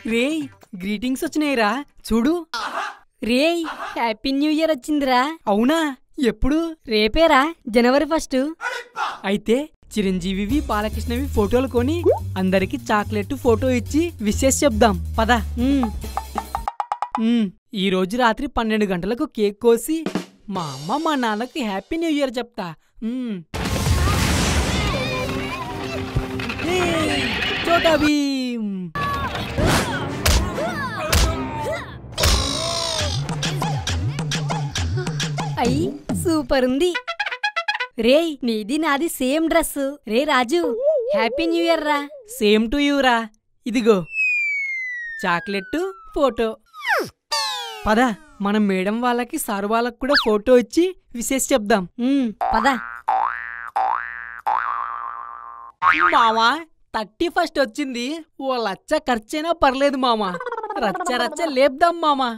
రేయ్ గ్రీటింగ్స్ వచ్చినాయిరా చూడు. రేయ్ హ్యాపీ న్యూ ఇయర్ వచ్చిందిరా. అవునా? ఎప్పుడు? రేపేరా, January 1. అయితే చిరంజీవివి బాలకృష్ణవి ఫోటోలు కొని అందరికి చాక్లెట్ ఫోటో ఇచ్చి విషెస్ చెప్దాం పద. ఈ రోజు రాత్రి 12 గంటలకు కేక్ కోసి మా అమ్మ మా నాన్నకి హ్యాపీ న్యూ ఇయర్ చెప్తా. చోటా భీమ్. అయ్యి సూపర్ ఉంది. రేయ్ నీది నాది సేమ్ డ్రెస్. రే రాజు హ్యాపీ న్యూ ఇయర్ రా. సేమ్ టు యూ రా. ఇదిగో చాక్లెట్ ఫోటో. పద మనం మేడం వాళ్ళకి సార్ వాళ్ళకి కూడా ఫోటో ఇచ్చి విశేష చెప్దాం. పద. మామా 31 వచ్చింది. ఓ లచ్చ ఖర్చైనా పర్లేదు మామా. రచ్చ రచ్చ లేపుదాం మామా.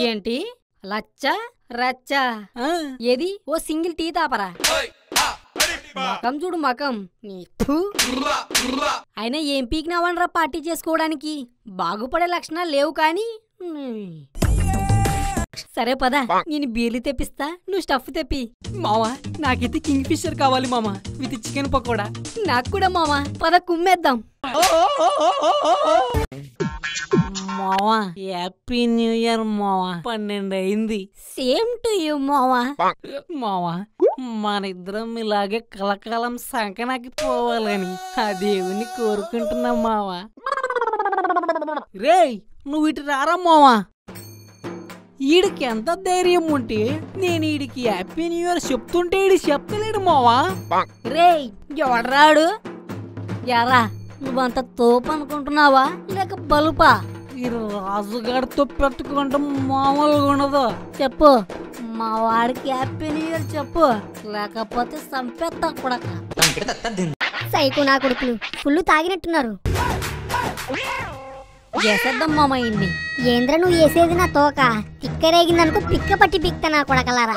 ఏంటి లచ్చ రచ్చ? ఏది ఓ సింగిల్ టీ తాపరా. మకం చూడు మకం. అయినా ఏం పీకినావనరా పార్టీ చేసుకోవడానికి? బాగుపడే లక్షణాలు లేవు కానీ. సరే పద, నేను బీర్లు తెప్పిస్తా, నువ్వు స్టఫ్ తెప్పి. మామా నాకైతే కింగ్ ఫిషర్ కావాలి మామా, విత్ చికెన్ పకోడా. నాకు కూడా మామా, పద కుమ్మేద్దాం. మావా హ్యాపీ న్యూ ఇయర్ మావా. 12 అయింది. సేమ్ టు యూ మావా. మావా మనిద్దరం ఇలాగే కలకాలం సంకనాకి పోవాలని ఆ దేవుని కోరుకుంటున్నా మావా. రేయ్ నువ్వు ఇటు రారా మావా. ఈడికి ఎంత ధైర్యం ఉంటే నేను ఈడికి హ్యాపీ న్యూ ఇయర్ చెప్తుంటే ఈడి చెప్తలేడు మావా. రేయ్ ఎవడ్రాడు? యారా నువ్వంత తోపు అనుకుంటున్నావా లేక బలుపా? ఈ రాజుగారితో పెట్టుకుంటే మామూలుగా ఉండదు. చెప్పు మా వాడికి హ్యాపీ న్యూ ఇయర్ చెప్పు, లేకపోతే సంపేత్తా కూడా. సైకో నా కొడుకులు ఫుల్ తాగినట్టున్నారు. చేసేద్దాం మామ ఇన్ని. ఏంద్ర నువ్వు వేసేది నా తోక? తిక్కరేగిందనుకో పిక్క పట్టి పిక్త నా కొడకలారా.